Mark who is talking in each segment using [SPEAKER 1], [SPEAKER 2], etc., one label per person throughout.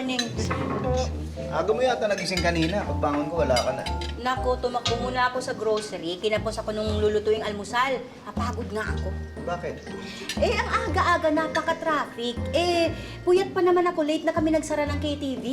[SPEAKER 1] morning.
[SPEAKER 2] Aga mo yata nagising kanina. Pagbangon ko, wala ka na.
[SPEAKER 1] Naku, tumakbo muna ako sa grocery. Kinapos ako nung lulutuing almusal. Napagod nga ako.
[SPEAKER 2] Bakit?
[SPEAKER 1] Eh, ang aga-aga, napaka-traffic. Eh, puyat pa naman ako. Late na kami nagsara ng KTV.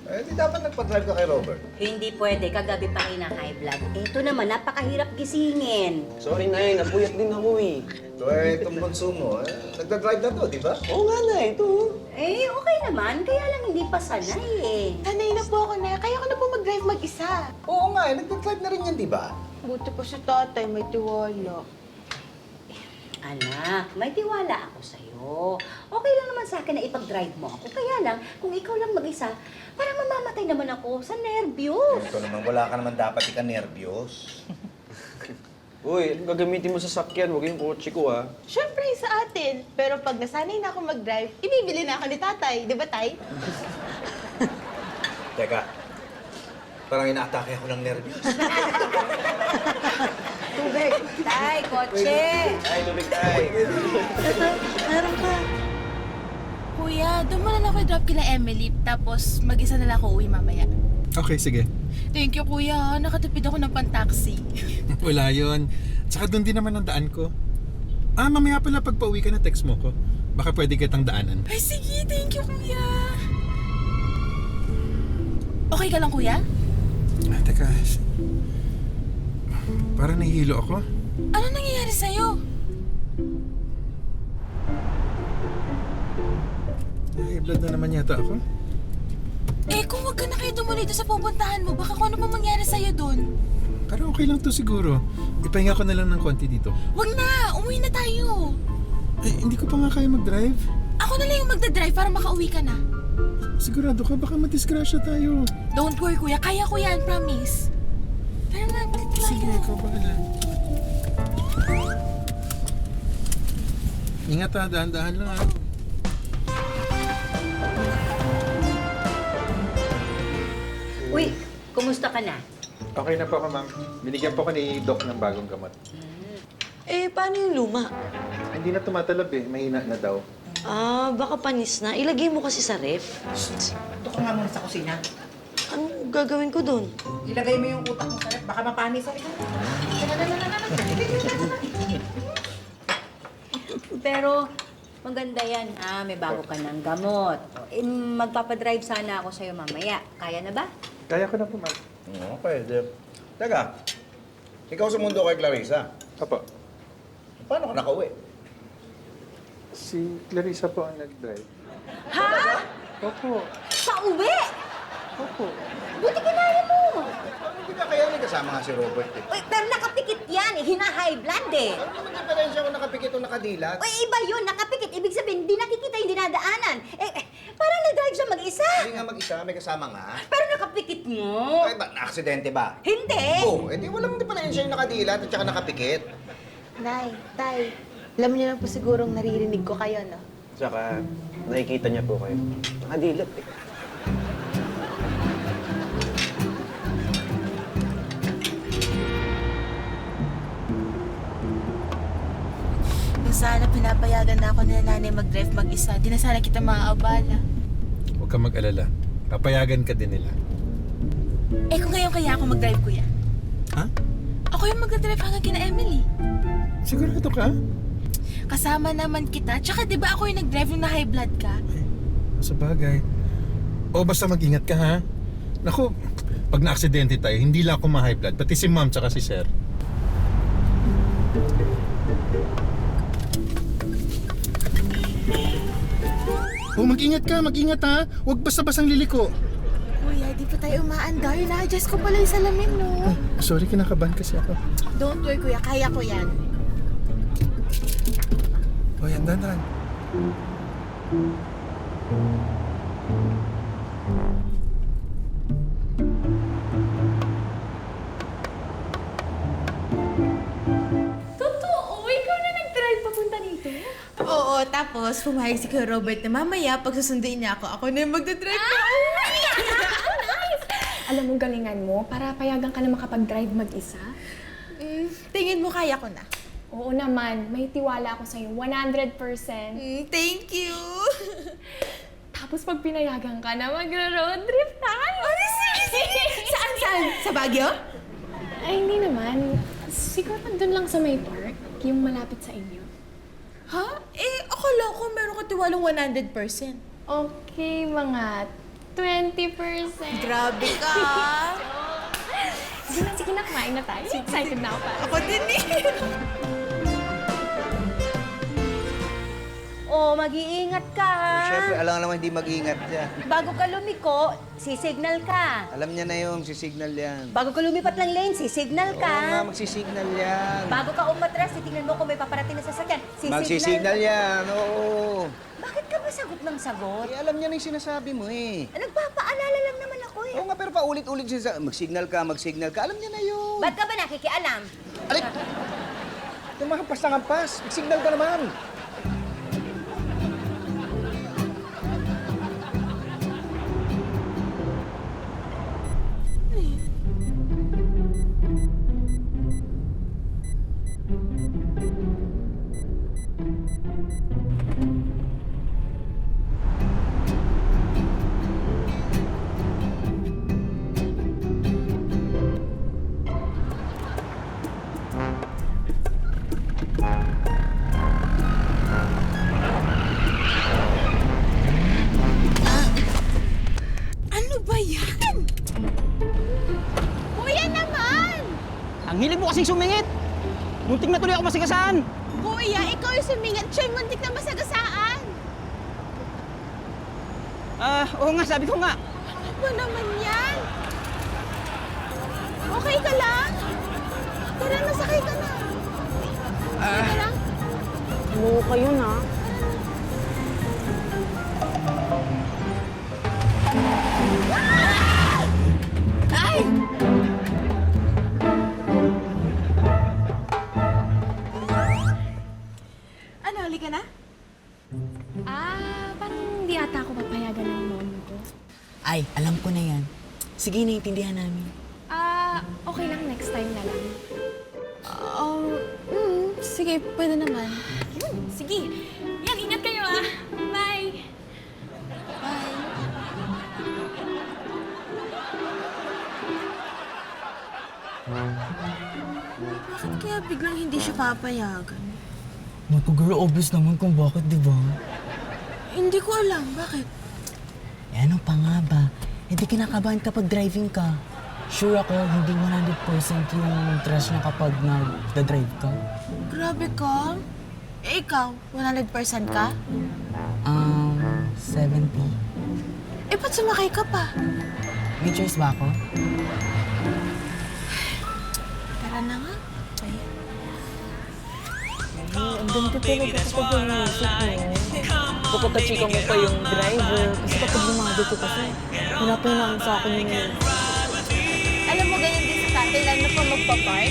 [SPEAKER 2] Eh, di dapat nagpa-drive ka kay Robert.
[SPEAKER 1] Hindi pwede. Kagabi pa rin na high blood. Ito naman, napakahirap gisingin.
[SPEAKER 3] Sorry, Nay. Napuyat din ako eh.
[SPEAKER 2] So, itong bunso mo, nagda-drive na to, di ba?
[SPEAKER 3] Oo nga, Nay. Ito.
[SPEAKER 1] Eh, okay naman. Kaya lang hindi pa sanay eh.
[SPEAKER 4] Sanay na po ako na. Kaya ko na po mag-drive mag-isa.
[SPEAKER 2] Oo nga, nagda-drive na rin yan, di ba?
[SPEAKER 4] Buti pa si tatay, may tiwala.
[SPEAKER 1] Anak, may tiwala ako sa'yo. Okay lang naman sa akin na ipag-drive mo ako. Kaya lang, kung ikaw lang mag-isa, parang mamamatay naman ako sa nervyos.
[SPEAKER 2] Ito naman, wala ka naman dapat ika-nervyos.
[SPEAKER 3] Uy, gagamitin mo sa sakyan. Huwag yung kotse ko, ah.
[SPEAKER 4] Siyempre sa atin. Pero pag nasanay na ako mag-drive, ibibili na ako ni tatay. Di ba, tay?
[SPEAKER 2] Teka, parang inaatake ako ng nervyos.
[SPEAKER 1] Tubig! Tay, kotse!
[SPEAKER 2] Ay, lumig tayo.
[SPEAKER 4] Meron ka.
[SPEAKER 5] Kuya, doon mo na lang ako i-drop kila Emily, tapos mag-isa na lang ako uwi mamaya.
[SPEAKER 6] Okay, sige.
[SPEAKER 5] Thank you, kuya. Nakatipid ako ng pan-taxi.
[SPEAKER 6] Wala yun. Tsaka doon din naman ang daan ko. Ah, mamaya pala pag pauwi ka na, text mo ko. Baka pwede kitang daanan.
[SPEAKER 5] Ay, sige. Thank you, kuya. Okay ka lang, kuya?
[SPEAKER 6] Ah, teka. Parang nahihilo ako.
[SPEAKER 5] Ano nangyayari sa'yo?
[SPEAKER 6] High blood na naman yata ako.
[SPEAKER 5] Eh, kung wag ka na kayo tumuloy doon sa pupuntahan mo, baka kung ano pa mangyari sa'yo doon.
[SPEAKER 6] Pero okay lang to siguro. Ipahinga ko na lang ng konti dito.
[SPEAKER 5] Wag na! Umuwi na tayo!
[SPEAKER 6] Eh, hindi ko pa nga kaya mag-drive.
[SPEAKER 5] Ako na lang yung magdadrive para makauwi ka na.
[SPEAKER 6] Sigurado ka, baka madisgrasya tayo.
[SPEAKER 5] Don't worry, kuya. Kaya ko yan, promise. Tara na, balik tayo.
[SPEAKER 6] Sige, ikaw bahala. Ingat ha, dahan-dahan lang ha.
[SPEAKER 1] Uy, kumusta ka na?
[SPEAKER 7] Okay na po ako, ma'am. Binigyan po ko ni Doc ng bagong gamot.
[SPEAKER 8] Eh, paano yung luma?
[SPEAKER 7] Hindi na tumatalab eh. Mahina na daw.
[SPEAKER 8] Ah, baka panis na. Ilagay mo kasi sa ref.
[SPEAKER 9] Ito ka nga muna sa kusina.
[SPEAKER 8] Anong gagawin ko doon?
[SPEAKER 9] Ilagay mo yung utak mo sa rep, baka mapanis sa ikaw.
[SPEAKER 1] Pero, maganda yan. Ah, may bago ka ng gamot. Eh, magpapadrive sana ako sa'yo mamaya. Kaya na ba?
[SPEAKER 7] Kaya ko na po, ma'am.
[SPEAKER 2] Oo, pwede. Teka, ikaw sa mundo kay Clarissa.
[SPEAKER 7] Opo.
[SPEAKER 2] Paano ka nakauwi?
[SPEAKER 7] Si Clarissa po ang nag-drive.
[SPEAKER 1] Ha?
[SPEAKER 7] Opo.
[SPEAKER 1] Pauwi?
[SPEAKER 7] Opo.
[SPEAKER 1] Buti kinaya mo.
[SPEAKER 2] Paano kinakayanin kasama nga si Robert eh?
[SPEAKER 1] Uy, pero nakapikit yan eh. Hina-high blood eh.
[SPEAKER 2] Ano naman diferensya kung nakapikit o nakadilat?
[SPEAKER 1] Uy, iba yun. Nakapikit. Ibig sabihin, hindi nakikita yung dinadaanan. Parang nag-drive siya mag-isa.
[SPEAKER 2] Hindi nga mag-isa, may kasama nga.
[SPEAKER 1] Pero nakapikit mo.
[SPEAKER 2] Ay, ba, na-aksidente ba?
[SPEAKER 1] Hindi.
[SPEAKER 2] Oo, edi walang diferensya yung nakadilat at saka nakapikit.
[SPEAKER 4] Nay, tay, alam niyo na po sigurong naririnig ko kayo, no?
[SPEAKER 3] Tsaka, nakikita niya po kayo. Nakadilat eh.
[SPEAKER 5] Kung sana pinapayagan na ako nila nanay mag-drive mag-isa, di na sana kita maaabala.
[SPEAKER 6] Huwag kang mag-alala. Papayagan ka din nila.
[SPEAKER 5] Eh kung ngayon kaya ako mag-drive, kuya?
[SPEAKER 6] Ha?
[SPEAKER 5] Ako yung mag-drive hanggang kina Emily.
[SPEAKER 6] Sigurado ka?
[SPEAKER 5] Kasama naman kita. Tsaka di ba ako yung nag-drive nung na high blood ka?
[SPEAKER 6] Sa bagay. O basta mag-ingat ka ha. Naku, pag na-aksidente tayo, hindi lang ako ma-high blood, pati si ma'am tsaka si sir. Oh, mag-ingat ka, mag-ingat ha. Huwag basta-basang liliko.
[SPEAKER 5] Kuya, di pa tayo umaandar. Na-adjust ko pala yung salamin, no?
[SPEAKER 6] Sorry, kinakabahan kasi ako.
[SPEAKER 5] Don't worry, kuya. Kaya ko yan.
[SPEAKER 6] O yan, dahan.
[SPEAKER 5] Totoo? Ikaw na nag-drive papunta dito? Oo, tapos pumayag si Kuya Robert na mamaya pag susunduin niya ako na yung magdadrive na.
[SPEAKER 4] Alam mo, galingan mo, para payagan ka na makapag-drive mag-isa.
[SPEAKER 5] Tingin mo kaya ko na.
[SPEAKER 4] Oo naman, may tiwala ako sa'yo, 100%.
[SPEAKER 5] Thank you. Tapos pag pinayagan ka na, magro-road trip tayo. Sige! Saan? Sa Baguio?
[SPEAKER 10] Ay, hindi naman. Siguro doon lang sa may park, yung malapit sa inyo.
[SPEAKER 5] Ha? Akala ko meron ka tiwalang 100%.
[SPEAKER 10] Okay, mga 20%.
[SPEAKER 5] Grabe ka!
[SPEAKER 10] Sige na, kumain na tayo. Excited na ako pa.
[SPEAKER 5] Ako din eh.
[SPEAKER 1] Oh, mag-iingat ka, ha?
[SPEAKER 11] Siyempre, alam nga naman hindi mag-ingat siya.
[SPEAKER 1] Bago ka lumiko, sisignal ka.
[SPEAKER 11] Alam niya na yung sisignal yan.
[SPEAKER 1] Bago ka lumipat ng lane, sisignal
[SPEAKER 11] Oo
[SPEAKER 1] ka.
[SPEAKER 11] nga, magsisignal yan.
[SPEAKER 1] Bago ka umatras, titingnan mo kung may paparating na sasakyan.
[SPEAKER 11] Magsisignal yan, oo.
[SPEAKER 1] Bakit ka ba sagot ng sagot?
[SPEAKER 11] Eh, alam niya na yung sinasabi mo eh.
[SPEAKER 1] Nagpapaalala lang naman ako eh.
[SPEAKER 11] Oo nga, pero paulit-ulit siya mag-signal ka. Alam niya na yun.
[SPEAKER 1] Ba't ka ba nakikialam?
[SPEAKER 11] Alik! Tumahampas na hampas. Mag-signal ka naman.
[SPEAKER 5] Ano ba yan?
[SPEAKER 4] Kuya naman!
[SPEAKER 3] Ang hilig mo kasing sumingit! Muntik na tuloy ako masigasaan!
[SPEAKER 4] Kuya, ikaw yung sumingat. Siya'y muntik na masagasaan.
[SPEAKER 3] Oo nga, sabi ko nga.
[SPEAKER 4] Ano ba naman yan? Okay ka lang? Tara, nasakay ka na. Okay ka lang?
[SPEAKER 8] Oo kayo na.
[SPEAKER 5] Ay! Ano, halika na?
[SPEAKER 10] Parang hindi ata ako papayagan ng mom ko.
[SPEAKER 8] Ay, alam ko na yan. Sige, naiintindihan namin.
[SPEAKER 10] Okay lang, next time na lang.
[SPEAKER 5] Sige, pwede naman.
[SPEAKER 10] Sige. Yan, ingat kayo Bye!
[SPEAKER 5] Bakit kaya biglang hindi siya papayagan?
[SPEAKER 8] Naku, girl, obvious naman kung bakit, di ba?
[SPEAKER 5] Hindi ko alam. Bakit?
[SPEAKER 8] Eh, ano pa nga ba? Hindi kinakabahan kapag driving ka. Sure ako, hindi 100% yung trust niya kapag nagda-drive ka.
[SPEAKER 5] Grabe ka. Ikaw, 100% ka?
[SPEAKER 8] 70.
[SPEAKER 5] Ba't sumakay ka pa?
[SPEAKER 8] May choice ba ako?
[SPEAKER 5] Tara na nga.
[SPEAKER 8] Ang ganda talaga kapag music mo. Pagkakachika mo pa yung driver. Kasi kapag lumado ko kasi, hanapan na sa akin yung
[SPEAKER 4] Alam mo, ganyan din sa tatay, lalo na pa magpa-park.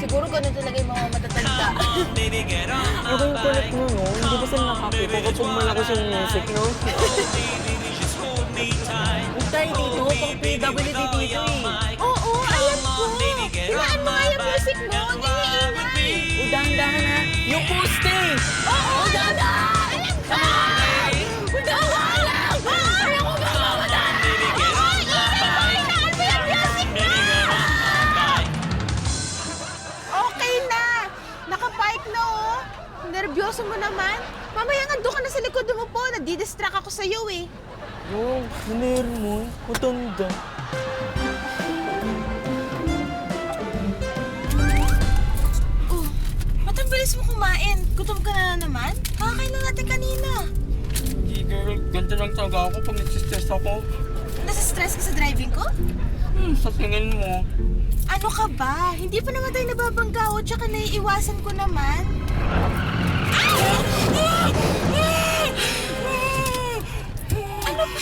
[SPEAKER 4] Siguro ganun talaga yung mga matatanda.
[SPEAKER 8] Ano ba yung kulit mo, no? Hindi ba sila nakakita kapag malakas yung music, no? Huwag tayo dito, pang PWD dito eh.
[SPEAKER 4] Oo, alam ko. Hinaan mo nga yung music mo. Ang ingay-ingay.
[SPEAKER 8] O, dahan-dahan ha. Yung poste!
[SPEAKER 4] Oo, dahan-dahan! Alam ko! Dahan lang! Ayaw ko ba mamatay? Oo, ingay mo! Hinaan mo yung music mo! Okay na! Nakapark na, oh. Nervyoso mo naman. Mamaya nga doon ka na sa likod mo po. Nadidistract ako sa'yo, eh.
[SPEAKER 8] Oo, maner mo. Matanda.
[SPEAKER 5] Oh, ba't ang bilis mo kumain? Gutom ka na naman? Kakain na natin kanina.
[SPEAKER 3] Hindi, girl. Ganito lang talaga ako pag nagsistress ako.
[SPEAKER 5] Nasa-stress ka sa driving ko?
[SPEAKER 3] Sa tingin mo.
[SPEAKER 5] Ano ka ba? Hindi pa naman tayo nababanggaw, tsaka naiiwasan ko naman. Ano ba?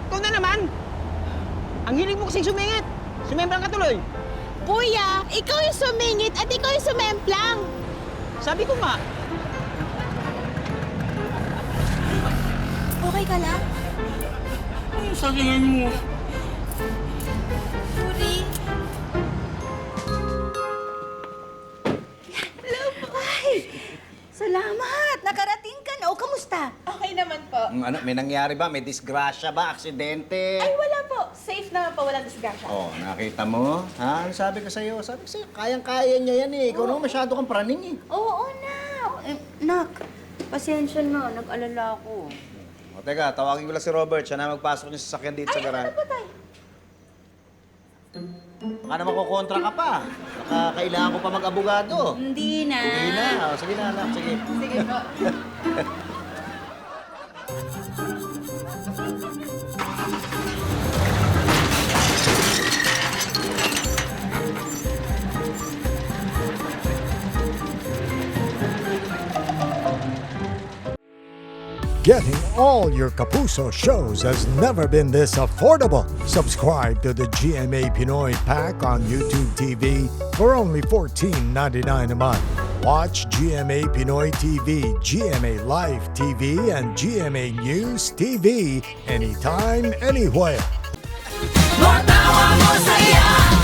[SPEAKER 3] Ikaw na naman! Ang hilig mo kasing sumingit! Sumemblang ka tuloy!
[SPEAKER 4] Kuya, ikaw yung sumingit at ikaw yung sumemplang.
[SPEAKER 3] Sabi ko nga,
[SPEAKER 5] Okay ka lang?
[SPEAKER 3] sa tingin mo.
[SPEAKER 5] Sorry.
[SPEAKER 1] Ay! Salamat!
[SPEAKER 2] ano, may nangyari ba? May disgrasya ba? Aksidente?
[SPEAKER 5] Ay, wala po. Safe naman po, walang disgrasya.
[SPEAKER 2] Oh, nakita mo? Ha? Ano sabi ko sa'yo? Sabi ko sa'yo, kayang-kaya niya yan eh. Ikaw naman masyado kang praning eh.
[SPEAKER 1] Oo na. Nak, pasensya na. Nag-alala ako.
[SPEAKER 2] O teka, tawagin ko lang si Robert. Siya na magpasok niya sa sasakyan dito sa garahe. Baka naman kukontra ka pa. Baka kailangan ko pa mag-abogado.
[SPEAKER 1] Hindi na.
[SPEAKER 2] Sige na. O, sige na, anak. Sige.
[SPEAKER 5] Sige po.
[SPEAKER 12] Getting all your Kapuso shows has never been this affordable. Subscribe to the GMA Pinoy Pack on YouTube TV for only $14.99 a month. Watch GMA Pinoy TV, GMA Live TV, and GMA News TV anytime, anywhere.
[SPEAKER 4] Matawa mo saya